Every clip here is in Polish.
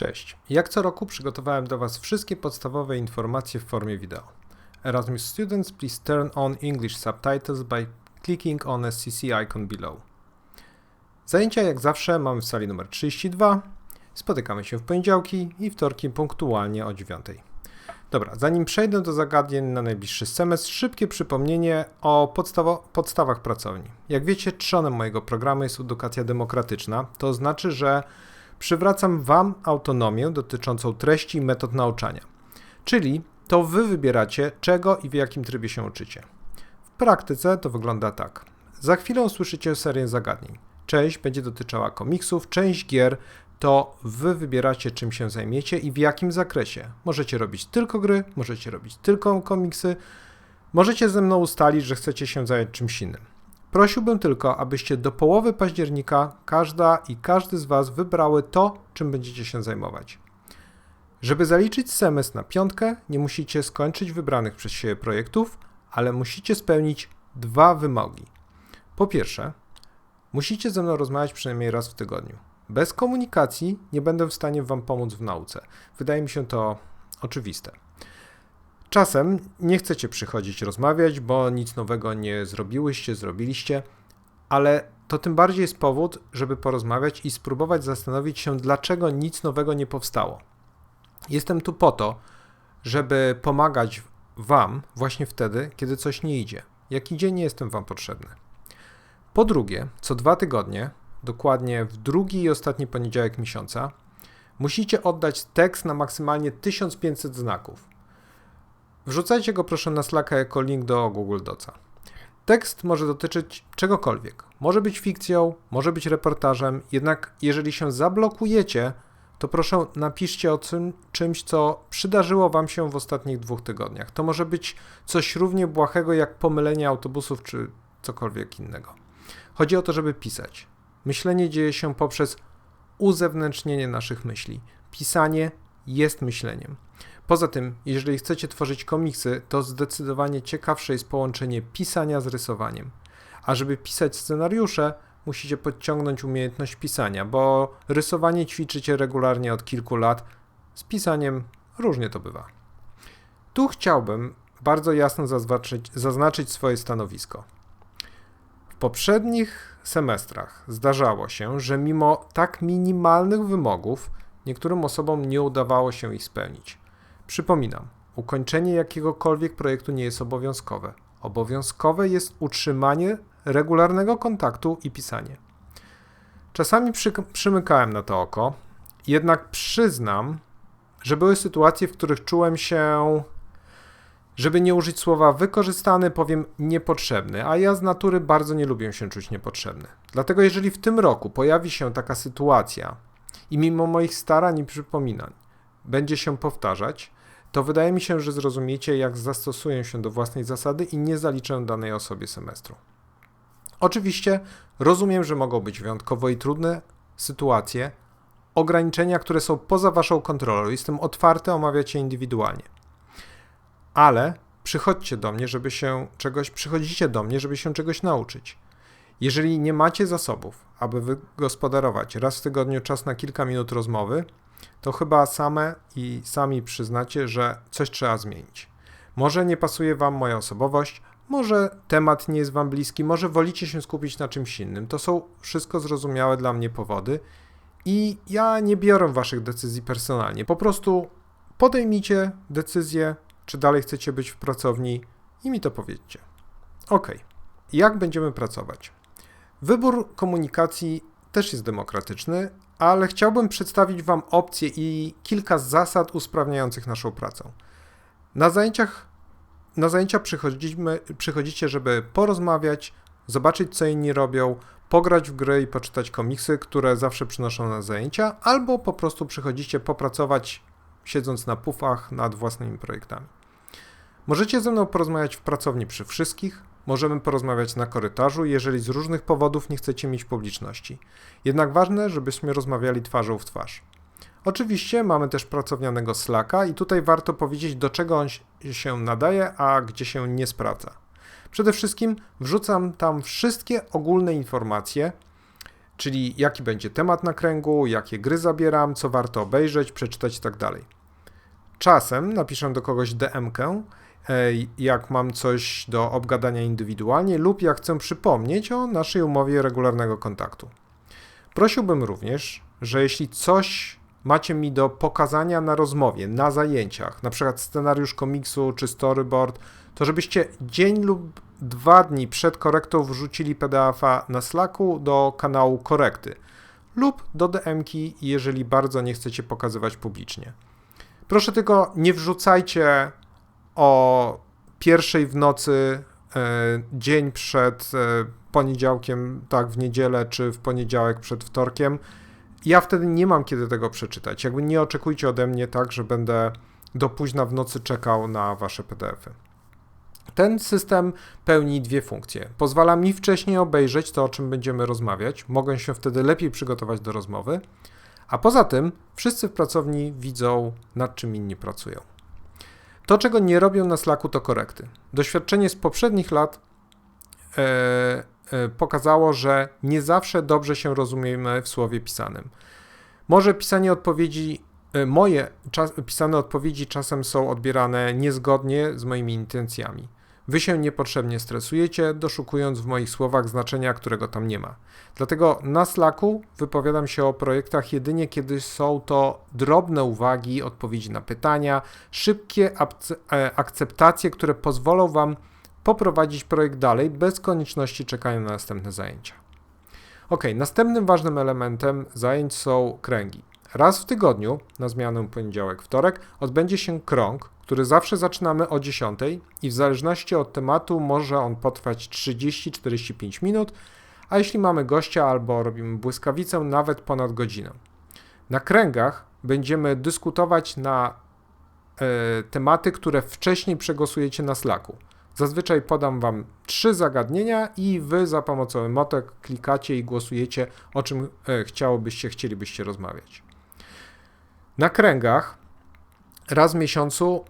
Cześć, jak co roku przygotowałem do Was wszystkie podstawowe informacje w formie wideo. Erasmus students, please turn on English subtitles by clicking on SCC icon below. Zajęcia jak zawsze mamy w sali numer 32. Spotykamy się w poniedziałki i wtorki punktualnie o 9. Dobra, zanim przejdę do zagadnień na najbliższy semestr, szybkie przypomnienie o podstawach pracowni. Jak wiecie, trzonem mojego programu jest edukacja demokratyczna. To znaczy, że przywracam Wam autonomię dotyczącą treści i metod nauczania. Czyli to Wy wybieracie, czego i w jakim trybie się uczycie. W praktyce to wygląda tak. Za chwilę usłyszycie serię zagadnień. Część będzie dotyczyła komiksów, część gier to Wy wybieracie, czym się zajmiecie i w jakim zakresie. Możecie robić tylko gry, możecie robić tylko komiksy, możecie ze mną ustalić, że chcecie się zająć czymś innym. Prosiłbym tylko, abyście do połowy października każda i każdy z Was wybrały to, czym będziecie się zajmować. Żeby zaliczyć semestr na 5, nie musicie skończyć wybranych przez siebie projektów, ale musicie spełnić 2 wymogi. Po pierwsze, musicie ze mną rozmawiać przynajmniej raz w tygodniu. Bez komunikacji nie będę w stanie Wam pomóc w nauce. Wydaje mi się to oczywiste. Czasem nie chcecie przychodzić rozmawiać, bo nic nowego nie zrobiliście, ale to tym bardziej jest powód, żeby porozmawiać i spróbować zastanowić się, dlaczego nic nowego nie powstało. Jestem tu po to, żeby pomagać Wam właśnie wtedy, kiedy coś nie idzie. Jak idzie, nie jestem Wam potrzebny. Po drugie, co 2 tygodnie, dokładnie w drugi i ostatni poniedziałek miesiąca, musicie oddać tekst na maksymalnie 1500 znaków. Wrzucajcie go proszę na Slacka jako link do Google Docsa. Tekst może dotyczyć czegokolwiek. Może być fikcją, może być reportażem, jednak jeżeli się zablokujecie, to proszę napiszcie o czymś, co przydarzyło Wam się w ostatnich 2 tygodniach. To może być coś równie błahego jak pomylenie autobusów czy cokolwiek innego. Chodzi o to, żeby pisać. Myślenie dzieje się poprzez uzewnętrznienie naszych myśli. Pisanie jest myśleniem. Poza tym, jeżeli chcecie tworzyć komiksy, to zdecydowanie ciekawsze jest połączenie pisania z rysowaniem. A żeby pisać scenariusze, musicie podciągnąć umiejętność pisania, bo rysowanie ćwiczycie regularnie od kilku lat, z pisaniem różnie to bywa. Tu chciałbym bardzo jasno zaznaczyć swoje stanowisko. W poprzednich semestrach zdarzało się, że mimo tak minimalnych wymogów niektórym osobom nie udawało się ich spełnić. Przypominam, ukończenie jakiegokolwiek projektu nie jest obowiązkowe. Obowiązkowe jest utrzymanie regularnego kontaktu i pisanie. Czasami przymykałem na to oko, jednak przyznam, że były sytuacje, w których czułem się, żeby nie użyć słowa wykorzystany, powiem niepotrzebny, a ja z natury bardzo nie lubię się czuć niepotrzebny. Dlatego jeżeli w tym roku pojawi się taka sytuacja i mimo moich starań i przypominań będzie się powtarzać, to wydaje mi się, że zrozumiecie, jak zastosuję się do własnej zasady i nie zaliczę danej osobie semestru. Oczywiście rozumiem, że mogą być wyjątkowo i trudne sytuacje, ograniczenia, które są poza Waszą kontrolą. Jestem otwarty, omawiać je indywidualnie. Ale przychodzicie do mnie, żeby się czegoś nauczyć. Jeżeli nie macie zasobów, aby wygospodarować raz w tygodniu czas na kilka minut rozmowy, to chyba sami przyznacie, że coś trzeba zmienić. Może nie pasuje Wam moja osobowość, może temat nie jest Wam bliski, może wolicie się skupić na czymś innym. To są wszystko zrozumiałe dla mnie powody i ja nie biorę Waszych decyzji personalnie. Po prostu podejmijcie decyzję, czy dalej chcecie być w pracowni i mi to powiedzcie. Ok, jak będziemy pracować? Wybór komunikacji też jest demokratyczny, ale chciałbym przedstawić Wam opcje i kilka zasad usprawniających naszą pracę. Na zajęcia przychodzicie, żeby porozmawiać, zobaczyć, co inni robią, pograć w gry i poczytać komiksy, które zawsze przynoszą na zajęcia, albo po prostu przychodzicie popracować, siedząc na pufach nad własnymi projektami. Możecie ze mną porozmawiać w pracowni przy wszystkich, możemy porozmawiać na korytarzu, jeżeli z różnych powodów nie chcecie mieć publiczności. Jednak ważne, żebyśmy rozmawiali twarzą w twarz. Oczywiście mamy też pracownianego Slacka i tutaj warto powiedzieć, do czego on się nadaje, a gdzie się nie sprawdza. Przede wszystkim wrzucam tam wszystkie ogólne informacje, czyli jaki będzie temat na kręgu, jakie gry zabieram, co warto obejrzeć, przeczytać itd. Czasem napiszę do kogoś DM-kę, jak mam coś do obgadania indywidualnie lub jak chcę przypomnieć o naszej umowie regularnego kontaktu. Prosiłbym również, że jeśli coś macie mi do pokazania na rozmowie, na zajęciach, na przykład scenariusz komiksu czy storyboard, to żebyście dzień lub 2 dni przed korektą wrzucili PDF-a na Slacku do kanału korekty lub do DM-ki, jeżeli bardzo nie chcecie pokazywać publicznie. Proszę tylko nie wrzucajcie o 1:00 w nocy, dzień przed poniedziałkiem, tak w niedzielę, czy w poniedziałek przed wtorkiem. Ja wtedy nie mam kiedy tego przeczytać. Jakby nie oczekujcie ode mnie tak, że będę do późna w nocy czekał na wasze PDF-y. Ten system pełni 2 funkcje. Pozwala mi wcześniej obejrzeć to, o czym będziemy rozmawiać. Mogę się wtedy lepiej przygotować do rozmowy. A poza tym wszyscy w pracowni widzą, nad czym inni pracują. To, czego nie robią na Slacku, to korekty. Doświadczenie z poprzednich lat pokazało, że nie zawsze dobrze się rozumiemy w słowie pisanym. Może moje pisane odpowiedzi czasem są odbierane niezgodnie z moimi intencjami. Wy się niepotrzebnie stresujecie, doszukując w moich słowach znaczenia, którego tam nie ma. Dlatego na Slacku wypowiadam się o projektach jedynie, kiedy są to drobne uwagi, odpowiedzi na pytania, szybkie akceptacje, które pozwolą wam poprowadzić projekt dalej bez konieczności czekania na następne zajęcia. Następnym ważnym elementem zajęć są kręgi. Raz w tygodniu, na zmianę poniedziałek-wtorek, odbędzie się krąg, który zawsze zaczynamy o 10:00 i w zależności od tematu może on potrwać 30-45 minut, a jeśli mamy gościa albo robimy błyskawicę, nawet ponad godzinę. Na kręgach będziemy dyskutować na tematy, które wcześniej przegłosujecie na Slacku. Zazwyczaj podam wam 3 zagadnienia i wy za pomocą emotek klikacie i głosujecie, o czym chcielibyście rozmawiać. Na kręgach raz w miesiącu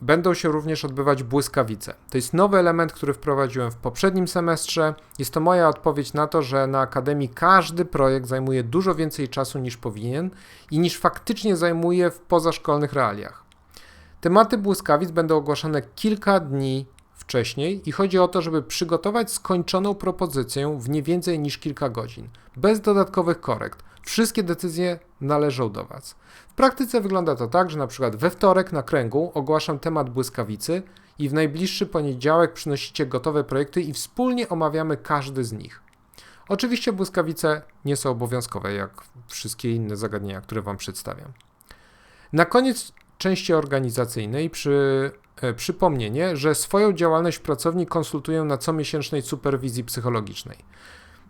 będą się również odbywać błyskawice. To jest nowy element, który wprowadziłem w poprzednim semestrze. Jest to moja odpowiedź na to, że na Akademii każdy projekt zajmuje dużo więcej czasu niż powinien i niż faktycznie zajmuje w pozaszkolnych realiach. Tematy błyskawic będą ogłaszane kilka dni wcześniej i chodzi o to, żeby przygotować skończoną propozycję w nie więcej niż kilka godzin, bez dodatkowych korekt. Wszystkie decyzje należą do Was. W praktyce wygląda to tak, że na przykład we wtorek na kręgu ogłaszam temat błyskawicy i w najbliższy poniedziałek przynosicie gotowe projekty i wspólnie omawiamy każdy z nich. Oczywiście błyskawice nie są obowiązkowe, jak wszystkie inne zagadnienia, które Wam przedstawiam. Na koniec części organizacyjnej przypomnienie, że swoją działalność w pracowni konsultuję na comiesięcznej superwizji psychologicznej.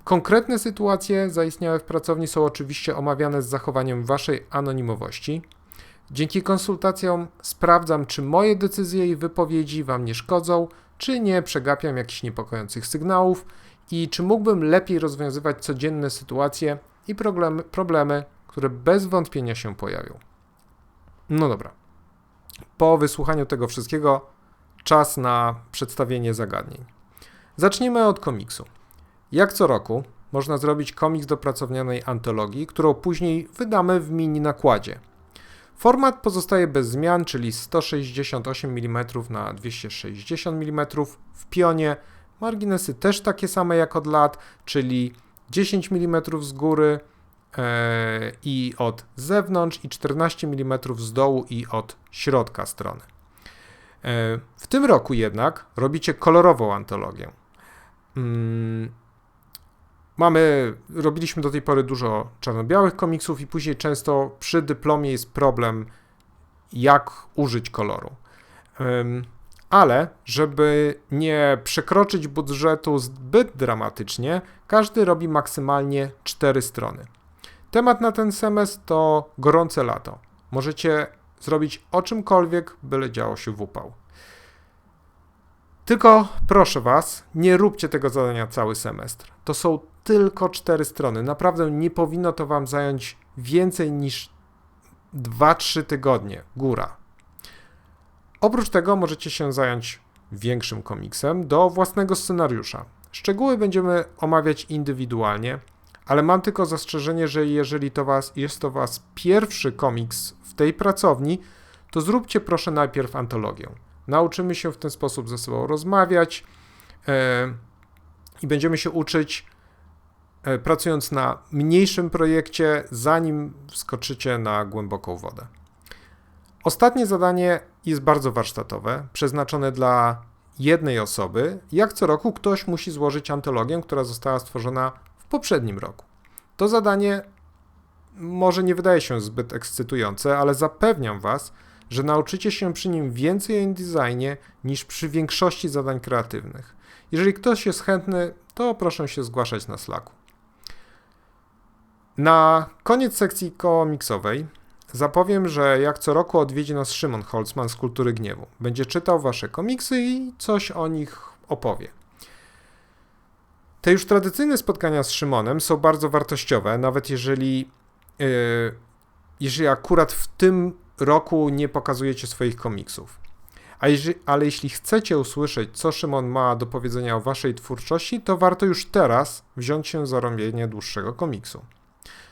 Konkretne sytuacje zaistniałe w pracowni są oczywiście omawiane z zachowaniem waszej anonimowości. Dzięki konsultacjom sprawdzam, czy moje decyzje i wypowiedzi wam nie szkodzą, czy nie przegapiam jakichś niepokojących sygnałów i czy mógłbym lepiej rozwiązywać codzienne sytuacje i problemy, które bez wątpienia się pojawią. No dobra. Po wysłuchaniu tego wszystkiego czas na przedstawienie zagadnień. Zacznijmy od komiksu. Jak co roku można zrobić komiks do pracownionej antologii, którą później wydamy w mini nakładzie. Format pozostaje bez zmian, czyli 168 mm na 260 mm w pionie. Marginesy też takie same jak od lat, czyli 10 mm z góry i od zewnątrz i 14 mm z dołu i od środka strony. W tym roku jednak robicie kolorową antologię. Robiliśmy do tej pory dużo czarno-białych komiksów i później często przy dyplomie jest problem, jak użyć koloru. Ale żeby nie przekroczyć budżetu zbyt dramatycznie, każdy robi maksymalnie 4 strony. Temat na ten semestr to gorące lato. Możecie zrobić o czymkolwiek, byle działo się w upał. Tylko proszę Was, nie róbcie tego zadania cały semestr. To są tylko 4 strony. Naprawdę nie powinno to Wam zająć więcej niż 2-3 tygodnie. Góra. Oprócz tego możecie się zająć większym komiksem do własnego scenariusza. Szczegóły będziemy omawiać indywidualnie, ale mam tylko zastrzeżenie, że jeżeli jest to was pierwszy komiks w tej pracowni, to zróbcie proszę najpierw antologię. Nauczymy się w ten sposób ze sobą rozmawiać i będziemy się uczyć, pracując na mniejszym projekcie, zanim wskoczycie na głęboką wodę. Ostatnie zadanie jest bardzo warsztatowe, przeznaczone dla jednej osoby. Jak co roku ktoś musi złożyć antologię, która została stworzona w poprzednim roku. To zadanie może nie wydaje się zbyt ekscytujące, ale zapewniam was, że nauczycie się przy nim więcej o InDesignie niż przy większości zadań kreatywnych. Jeżeli ktoś jest chętny, to proszę się zgłaszać na Slacku. Na koniec sekcji komiksowej zapowiem, że jak co roku odwiedzi nas Szymon Holzman z Kultury Gniewu. Będzie czytał wasze komiksy i coś o nich opowie. Te już tradycyjne spotkania z Szymonem są bardzo wartościowe, nawet jeżeli akurat w tym roku nie pokazujecie swoich komiksów. Ale jeśli chcecie usłyszeć, co Szymon ma do powiedzenia o waszej twórczości, to warto już teraz wziąć się za robienie dłuższego komiksu.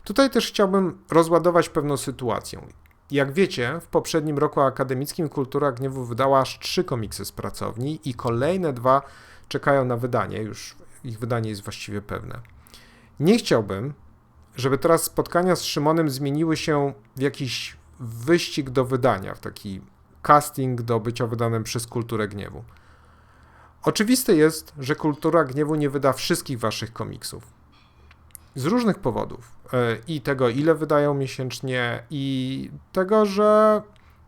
Tutaj też chciałbym rozładować pewną sytuację. Jak wiecie, w poprzednim roku akademickim Kultura Gniewu wydała aż 3 komiksy z pracowni i kolejne 2 czekają na wydanie, już ich wydanie jest właściwie pewne. Nie chciałbym, żeby teraz spotkania z Szymonem zmieniły się w jakiś wyścig do wydania, w taki casting do bycia wydanym przez Kulturę Gniewu. Oczywiste jest, że Kultura Gniewu nie wyda wszystkich waszych komiksów. Z różnych powodów. I tego, ile wydają miesięcznie, i tego, że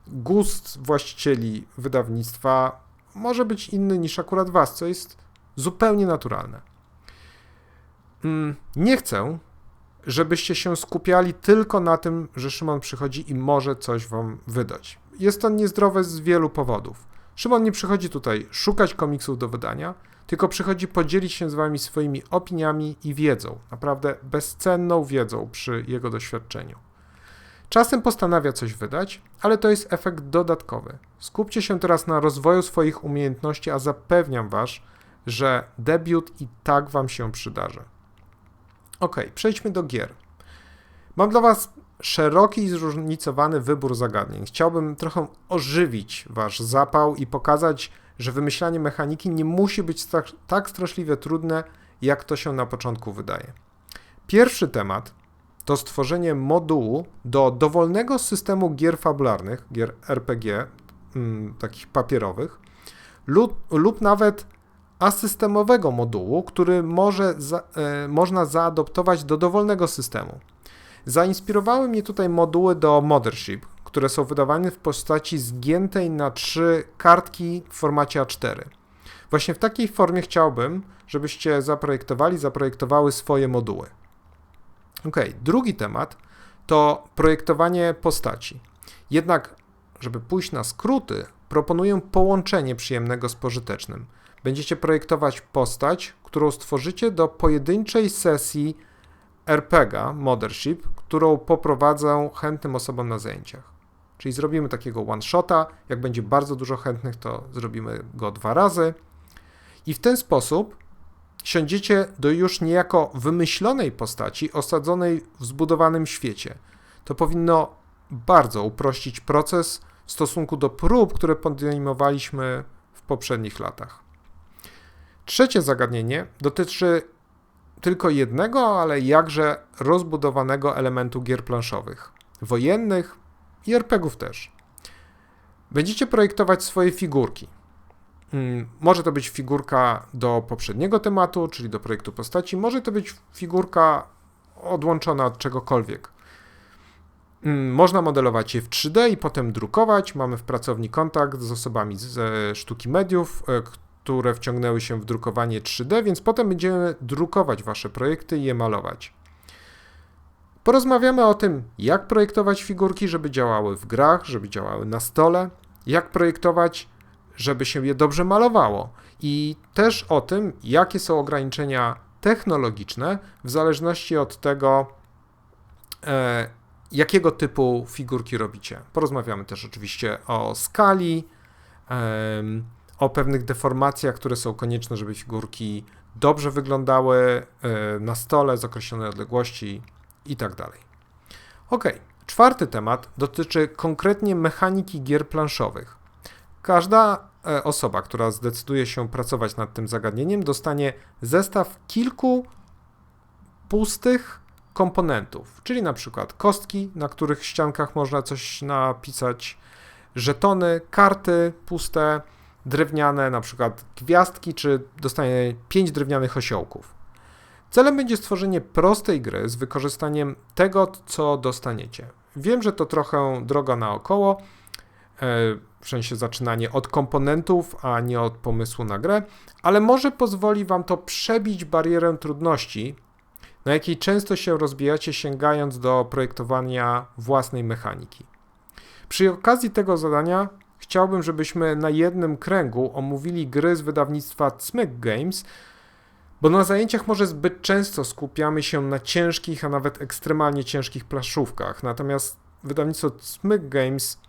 gust właścicieli wydawnictwa może być inny niż akurat was, co jest zupełnie naturalne. Nie chcę, żebyście się skupiali tylko na tym, że Szymon przychodzi i może coś wam wydać. Jest to niezdrowe z wielu powodów. Szymon nie przychodzi tutaj szukać komiksów do wydania, tylko przychodzi podzielić się z wami swoimi opiniami i wiedzą, naprawdę bezcenną wiedzą przy jego doświadczeniu. Czasem postanawia coś wydać, ale to jest efekt dodatkowy. Skupcie się teraz na rozwoju swoich umiejętności, a zapewniam was, że debiut i tak wam się przydarzy. Ok, przejdźmy do gier. Mam dla was szeroki i zróżnicowany wybór zagadnień. Chciałbym trochę ożywić wasz zapał i pokazać, że wymyślanie mechaniki nie musi być tak straszliwie trudne, jak to się na początku wydaje. Pierwszy temat to stworzenie modułu do dowolnego systemu gier fabularnych, gier RPG, takich papierowych, lub nawet asystemowego modułu, który można zaadoptować do dowolnego systemu. Zainspirowały mnie tutaj moduły do Mothership, które są wydawane w postaci zgiętej na 3 kartki w formacie A4. Właśnie w takiej formie chciałbym, żebyście zaprojektowały swoje moduły. Ok, drugi temat to projektowanie postaci. Jednak, żeby pójść na skróty, proponuję połączenie przyjemnego z pożytecznym. Będziecie projektować postać, którą stworzycie do pojedynczej sesji RPG, Mothership, którą poprowadzę chętnym osobom na zajęciach. Czyli zrobimy takiego one-shota, jak będzie bardzo dużo chętnych, to zrobimy go 2 razy i w ten sposób siądziecie do już niejako wymyślonej postaci osadzonej w zbudowanym świecie. To powinno bardzo uprościć proces w stosunku do prób, które podejmowaliśmy w poprzednich latach. Trzecie zagadnienie dotyczy tylko jednego, ale jakże rozbudowanego elementu gier planszowych, wojennych i RPGów też. Będziecie projektować swoje figurki. Może to być figurka do poprzedniego tematu, czyli do projektu postaci, może to być figurka odłączona od czegokolwiek. Można modelować je w 3D i potem drukować. Mamy w pracowni kontakt z osobami ze sztuki mediów, które wciągnęły się w drukowanie 3D, więc potem będziemy drukować wasze projekty i je malować. Porozmawiamy o tym, jak projektować figurki, żeby działały w grach, żeby działały na stole, jak projektować, żeby się je dobrze malowało i też o tym, jakie są ograniczenia technologiczne w zależności od tego, jakiego typu figurki robicie. Porozmawiamy też oczywiście o skali, o pewnych deformacjach, które są konieczne, żeby figurki dobrze wyglądały na stole z określonej odległości i tak dalej. Ok, czwarty temat dotyczy konkretnie mechaniki gier planszowych. Każda osoba, która zdecyduje się pracować nad tym zagadnieniem, dostanie zestaw kilku pustych komponentów, czyli na przykład kostki, na których ściankach można coś napisać, żetony, karty puste, drewniane, na przykład gwiazdki, czy dostanie 5 drewnianych osiołków. Celem będzie stworzenie prostej gry z wykorzystaniem tego, co dostaniecie. Wiem, że to trochę droga naokoło, w sensie zaczynanie od komponentów, a nie od pomysłu na grę, ale może pozwoli Wam to przebić barierę trudności, na jakiej często się rozbijacie, sięgając do projektowania własnej mechaniki. Przy okazji tego zadania chciałbym, żebyśmy na jednym kręgu omówili gry z wydawnictwa Cmyk Games, bo na zajęciach może zbyt często skupiamy się na ciężkich, a nawet ekstremalnie ciężkich planszówkach, natomiast wydawnictwo Cmyk Games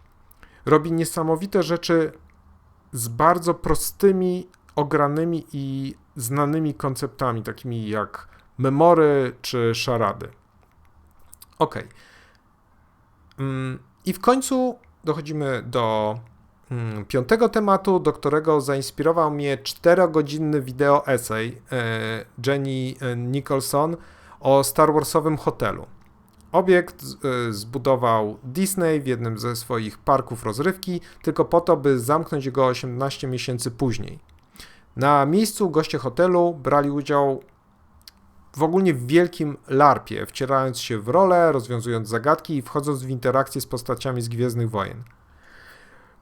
robi niesamowite rzeczy z bardzo prostymi, ogranymi i znanymi konceptami, takimi jak memory czy szarady. Ok. I w końcu dochodzimy do piątego tematu, do którego zainspirował mnie 4-godzinny wideo essay Jenny Nicholson o Star Warsowym hotelu. Obiekt zbudował Disney w jednym ze swoich parków rozrywki, tylko po to, by zamknąć go 18 miesięcy później. Na miejscu goście hotelu brali udział w ogólnie wielkim larpie, wcierając się w rolę, rozwiązując zagadki i wchodząc w interakcje z postaciami z Gwiezdnych Wojen.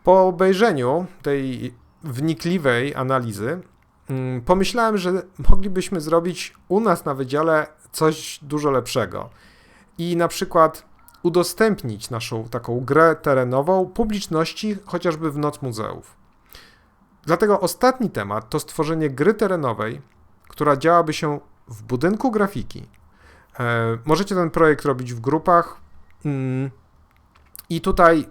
Po obejrzeniu tej wnikliwej analizy pomyślałem, że moglibyśmy zrobić u nas na wydziale coś dużo lepszego i na przykład udostępnić naszą taką grę terenową publiczności chociażby w Noc Muzeów. Dlatego ostatni temat to stworzenie gry terenowej, która działaby się w budynku grafiki. Możecie ten projekt robić w grupach i tutaj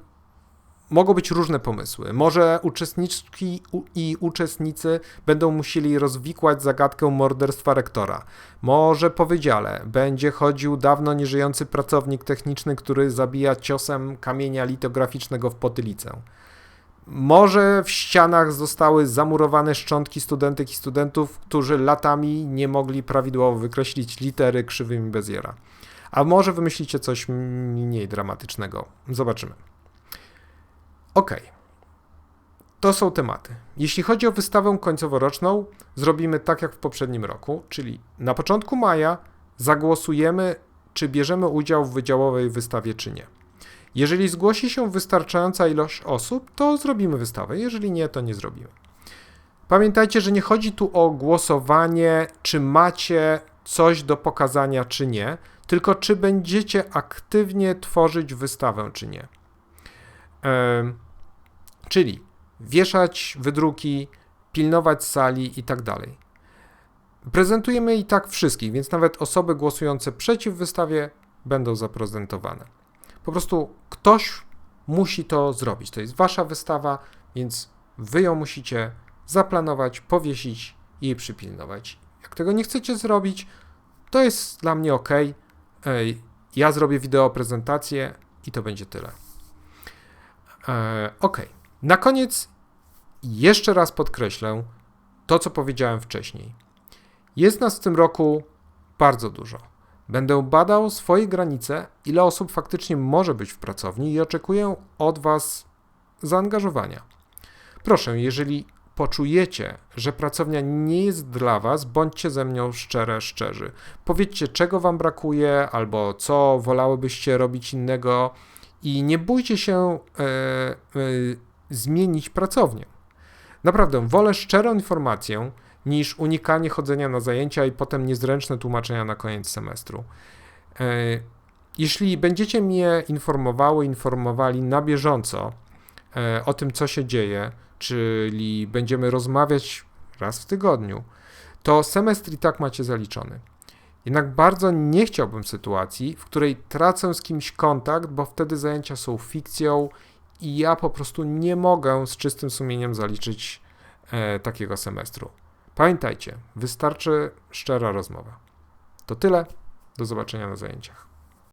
mogą być różne pomysły. Może uczestniczki i uczestnicy będą musieli rozwikłać zagadkę morderstwa rektora. Może po wydziale będzie chodził dawno nieżyjący pracownik techniczny, który zabija ciosem kamienia litograficznego w potylicę. Może w ścianach zostały zamurowane szczątki studentek i studentów, którzy latami nie mogli prawidłowo wykreślić litery krzywymi Beziera. A może wymyślicie coś mniej dramatycznego. Zobaczymy. Ok. To są tematy. Jeśli chodzi o wystawę końcoworoczną, zrobimy tak jak w poprzednim roku, czyli na początku maja zagłosujemy, czy bierzemy udział w wydziałowej wystawie, czy nie. Jeżeli zgłosi się wystarczająca ilość osób, to zrobimy wystawę. Jeżeli nie, to nie zrobimy. Pamiętajcie, że nie chodzi tu o głosowanie, czy macie coś do pokazania, czy nie, tylko czy będziecie aktywnie tworzyć wystawę, czy nie. Czyli wieszać wydruki, pilnować sali i tak dalej. Prezentujemy i tak wszystkich, więc nawet osoby głosujące przeciw wystawie będą zaprezentowane. Po prostu ktoś musi to zrobić. To jest wasza wystawa, więc wy ją musicie zaplanować, powiesić i jej przypilnować. Jak tego nie chcecie zrobić, to jest dla mnie ok. Ja zrobię wideo prezentację i to będzie tyle. Ok. Na koniec jeszcze raz podkreślę to, co powiedziałem wcześniej. Jest nas w tym roku bardzo dużo. Będę badał swoje granice, ile osób faktycznie może być w pracowni i oczekuję od was zaangażowania. Proszę, jeżeli poczujecie, że pracownia nie jest dla was, bądźcie ze mną szczerzy. Powiedzcie, czego wam brakuje, albo co wolałybyście robić innego i nie bójcie się zmienić pracownię. Naprawdę, wolę szczerą informację, niż unikanie chodzenia na zajęcia i potem niezręczne tłumaczenia na koniec semestru. Jeśli będziecie mnie informowali na bieżąco o tym, co się dzieje, czyli będziemy rozmawiać raz w tygodniu, to semestr i tak macie zaliczony. Jednak bardzo nie chciałbym sytuacji, w której tracę z kimś kontakt, bo wtedy zajęcia są fikcją i ja po prostu nie mogę z czystym sumieniem zaliczyć takiego semestru. Pamiętajcie, wystarczy szczera rozmowa. To tyle. Do zobaczenia na zajęciach.